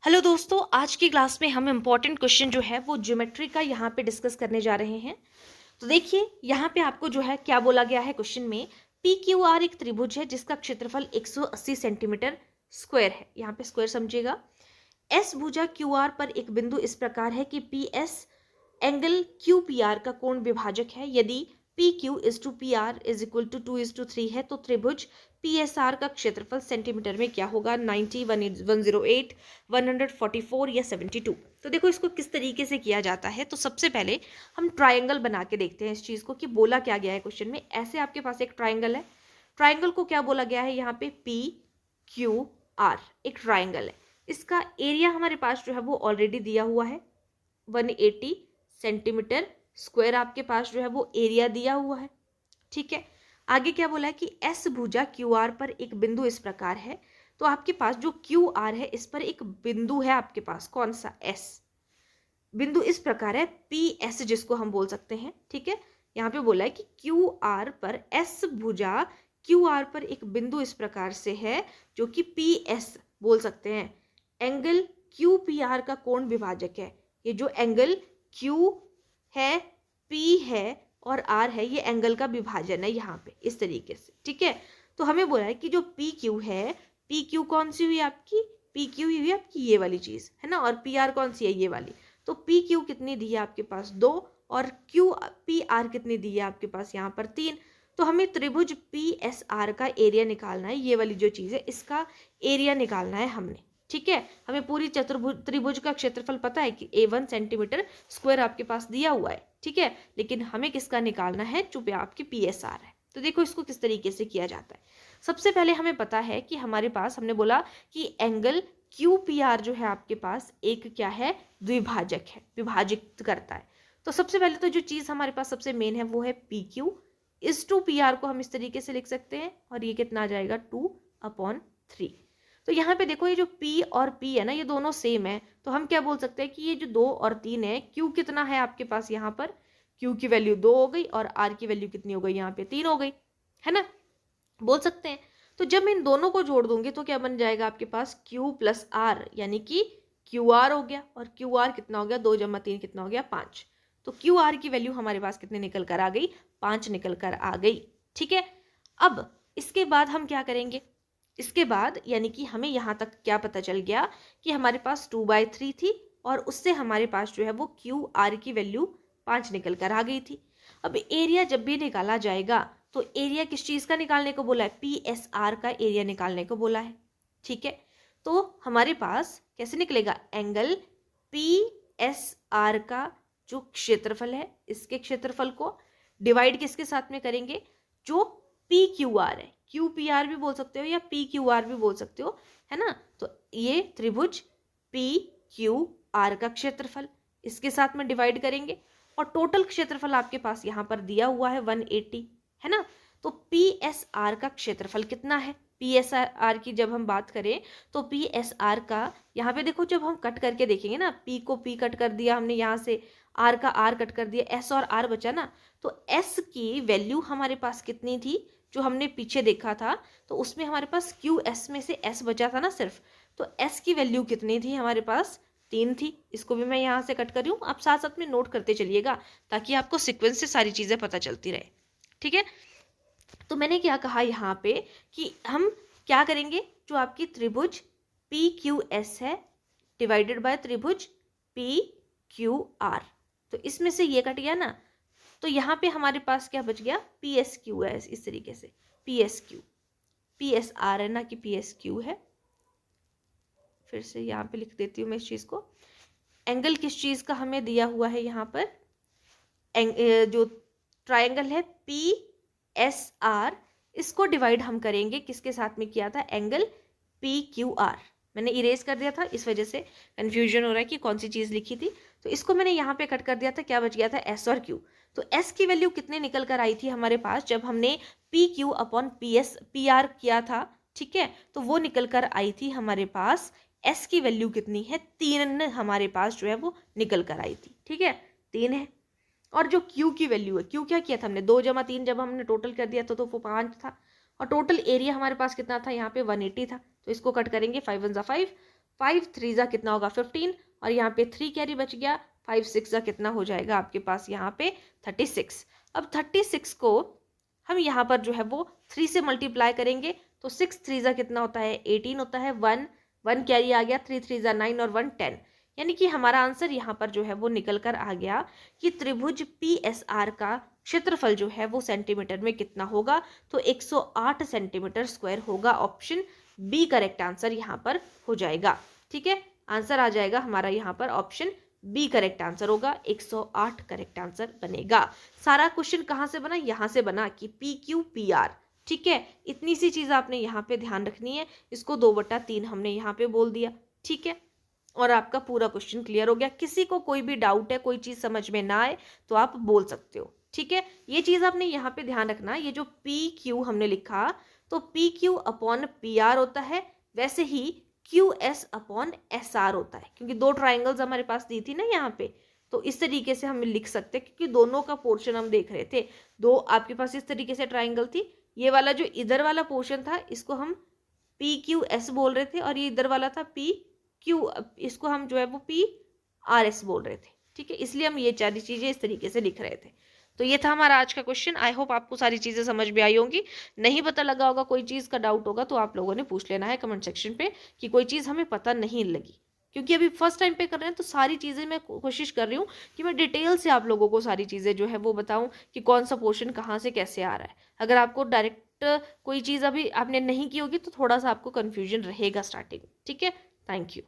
Hello दोस्तों, आज की क्लास में हम इम्पॉर्टेंट क्वेश्चन जो है वो ज्योमेट्री का यहाँ पे डिस्कस करने जा रहे हैं। तो देखिए यहाँ पे आपको जो है क्या बोला गया है क्वेश्चन में, पी क्यू आर एक त्रिभुज है जिसका क्षेत्रफल 180 सेंटीमीटर स्क्वायर है। यहाँ पे स्क्वायर समझिएगा। एस भुजा क्यू आर पर एक बिंदु इस प्रकार है कि P S angle Q P R का कोण विभाजक है। यदि P Q is to P R is equal to 2:3 है तो त्रिभुज पी एस आर का क्षेत्रफल सेंटीमीटर में क्या होगा? 90, 108, 144 या 72। तो देखो इसको किस तरीके से किया जाता है। तो सबसे पहले हम ट्रायंगल बना के देखते हैं इस चीज़ को कि बोला क्या गया है क्वेश्चन में। ऐसे आपके पास एक ट्रायंगल है, ट्रायंगल को क्या बोला गया है यहाँ पे? पी क्यू आर एक ट्रायंगल है। इसका एरिया हमारे पास जो है वो ऑलरेडी दिया हुआ है, 180 सेंटीमीटर स्क्वायर आपके पास जो है वो एरिया दिया हुआ है। ठीक है, आगे क्या बोला है कि एस भुजा क्यू आर पर एक बिंदु इस प्रकार है। तो आपके पास जो क्यू आर है इस पर एक बिंदु है आपके पास, कौन सा? एस। बिंदु इस प्रकार है पी एस जिसको हम बोल सकते हैं। ठीक है, यहाँ पे बोला है कि क्यू आर पर एस भुजा क्यू आर पर एक बिंदु इस प्रकार से है जो कि पी एस बोल सकते हैं। एंगल क्यू पी आर का कोण विभाजक है। ये जो एंगल क्यू है, पी है और आर है, ये एंगल का विभाजन है यहाँ पे इस तरीके से। ठीक है, तो हमें बोला है कि जो पी क्यू है, पी क्यू कौन सी हुई आपकी? पी क्यू हुई आपकी ये वाली चीज है ना, और पी आर कौन सी है? ये वाली। तो पी क्यू कितनी दी है आपके पास? 2, और क्यू पी आर कितनी दी है आपके पास यहाँ पर? 3। तो हमें त्रिभुज पी एस आर का एरिया निकालना है। ये वाली जो चीज है इसका एरिया निकालना है हमने। ठीक है, हमें पूरी चतुर्भुज त्रिभुज का क्षेत्रफल पता है कि A1 सेंटीमीटर स्क्वायर आपके पास दिया हुआ है। ठीक है, लेकिन हमें किसका निकालना है? जो आपकी पी एस आर है। तो देखो इसको किस तरीके से किया जाता है। सबसे पहले हमें पता है कि हमारे पास, हमने बोला कि एंगल क्यू पी आर जो है आपके पास एक क्या है? द्विभाजक है, विभाजित करता है। तो सबसे पहले तो जो चीज हमारे पास सबसे मेन है वो है पी क्यू। इस टू पी आर को हम इस तरीके से लिख सकते हैं, और ये कितना आ जाएगा? 2/3। तो यहाँ पे देखो ये जो P और P है ना, ये दोनों सेम है। तो हम क्या बोल सकते हैं कि ये जो 2 और 3 है, Q कितना है आपके पास यहाँ पर? Q की वैल्यू 2 हो गई और R की वैल्यू कितनी हो गई? यहाँ पे 3 हो गई, है ना, बोल सकते हैं। तो जब मैं इन दोनों को जोड़ दूंगी तो क्या बन जाएगा आपके पास? Q प्लस R, यानी कि QR हो गया। और QR कितना हो गया? 2 + 3 कितना हो गया? 5। तो QR की वैल्यू हमारे पास कितने निकल कर आ गई? 5 निकल कर आ गई। ठीक है, अब इसके बाद हम क्या करेंगे? इसके बाद यानी कि हमें यहाँ तक क्या पता चल गया कि हमारे पास 2/3 थी, और उससे हमारे पास जो है वो क्यू आर की वैल्यू 5 निकल कर आ गई थी। अब एरिया जब भी निकाला जाएगा तो एरिया किस चीज़ का निकालने को बोला है? पी एस आर का एरिया निकालने को बोला है। ठीक है, तो हमारे पास कैसे निकलेगा? एंगल पी एस आर का जो क्षेत्रफल है, इसके क्षेत्रफल को डिवाइड किसके साथ में करेंगे? जो पी क्यू आर है, क्यू पी आर भी बोल सकते हो या पी क्यू आर भी बोल सकते हो, है ना। तो ये त्रिभुज पी क्यू आर का क्षेत्रफल इसके साथ में डिवाइड करेंगे, और टोटल क्षेत्रफल आपके पास यहाँ पर दिया हुआ है 180, है ना। तो पी एस आर का क्षेत्रफल कितना है? पी एस आर की जब हम बात करें तो पी एस आर का यहाँ पे देखो, जब हम कट करके देखेंगे ना, पी को पी कट कर दिया हमने यहाँ से, आर का आर कट कर दिया, एस और आर बचा ना। तो एस की वैल्यू हमारे पास कितनी थी जो हमने पीछे देखा था? तो उसमें हमारे पास क्यू एस में से एस बचा था ना सिर्फ। तो एस की वैल्यू कितनी थी हमारे पास? 3 थी। इसको भी मैं यहाँ से कट कर रही हूँ, आप साथ साथ में नोट करते चलिएगा ताकि आपको सीक्वेंस से सारी चीज़ें पता चलती रहे। ठीक है, तो मैंने क्या कहा यहाँ पे कि हम क्या करेंगे? जो आपकी त्रिभुज पी क्यू एस है डिवाइडेड बाय त्रिभुज पी क्यू आर, तो इसमें से ये कट गया ना, तो यहाँ पे हमारे पास क्या बच गया? पी एस क्यू है। इस तरीके से P S Q, P S R है ना कि पी एस क्यू है। फिर से यहाँ पे लिख देती हूँ मैं इस चीज़ को। एंगल किस चीज़ का हमें दिया हुआ है यहाँ पर? जो ट्रायंगल है पी एस आर, इसको डिवाइड हम करेंगे किसके साथ में किया था? Angle P Q R. मैंने इरेज कर दिया था, इस वजह से कंफ्यूजन हो रहा है कि कौन सी चीज़ लिखी थी। तो इसको मैंने यहाँ पे कट कर दिया था, क्या बच गया था? एस और क्यू। तो एस की वैल्यू कितने निकल कर आई थी हमारे पास जब हमने P Q upon P S P R किया था? ठीक है, तो वो निकल कर आई थी हमारे पास, एस की वैल्यू कितनी है? 3 हमारे पास जो है वो निकल कर आई थी। ठीक है, 3 है। और जो Q की वैल्यू है, Q क्या किया था हमने? 2 + 3 जब हमने टोटल कर दिया तो वो 5 था, और टोटल एरिया हमारे पास कितना था यहाँ पे? 180 था। तो इसको कट करेंगे, 5 × 1 = 5, 5 3 जा कितना होगा 15, और यहाँ पे 3 कैरी बच गया, 5 6 जा कितना हो जाएगा आपके पास यहाँ पे 36। अब 36 को हम यहाँ पर जो है वो 3 से मल्टीप्लाई करेंगे तो 6 3 जा कितना होता है 18 होता है, 1 कैरी आ गया, 3 3 जा 9 और 1 10। यानी कि हमारा आंसर यहाँ पर जो है वो निकल कर आ गया कि त्रिभुज PSR का क्षेत्रफल जो है वो सेंटीमीटर में कितना होगा, तो 108 सेंटीमीटर स्क्वायर होगा। ऑप्शन बी करेक्ट आंसर यहाँ पर हो जाएगा। ठीक है, आंसर आ जाएगा हमारा यहाँ पर ऑप्शन बी करेक्ट आंसर होगा, 108 करेक्ट आंसर बनेगा। सारा क्वेश्चन कहाँ से बना, यहाँ से बना कि PQPR। ठीक है, इतनी सी चीज आपने यहाँ पे ध्यान रखनी है, इसको 2/3 हमने यहाँ पे बोल दिया। ठीक है, और आपका पूरा क्वेश्चन क्लियर हो गया। किसी को कोई भी डाउट है, कोई चीज समझ में ना आए तो आप बोल सकते हो। ठीक है, ये चीज आपने यहाँ पे ध्यान रखना, ये जो PQ हमने लिखा तो PQ अपॉन PR होता है, वैसे ही QS अपॉन SR होता है, क्योंकि 2 ट्राइंगल्स हमारे पास दी थी ना यहाँ पे, तो इस तरीके से हम लिख सकते हैं, क्योंकि दोनों का पोर्शन हम देख रहे थे। 2 आपके पास इस तरीके से ट्राइंगल थी, ये वाला जो इधर वाला पोर्शन था इसको हम PQS बोल रहे थे, और ये इधर वाला था PQ, इसको हम जो है वो PRS बोल रहे थे। ठीक है, इसलिए हम ये सारी चीजें इस तरीके से लिख रहे थे। तो ये था हमारा आज का क्वेश्चन। आई होप आपको सारी चीजें समझ में आई होंगी। नहीं पता लगा होगा, कोई चीज का डाउट होगा तो आप लोगों ने पूछ लेना है कमेंट सेक्शन पे कि कोई चीज हमें पता नहीं लगी, क्योंकि अभी फर्स्ट टाइम पे कर रहे हैं तो सारी चीजें मैं कोशिश कर रही हूँ कि मैं डिटेल से आप लोगों को सारी चीजें जो है वो बताऊं कि कौन सा पोर्शन कहाँ से कैसे आ रहा है। अगर आपको डायरेक्ट कोई चीज अभी आपने नहीं की होगी तो थोड़ा सा आपको कंफ्यूजन रहेगा स्टार्टिंग। ठीक है, थैंक यू।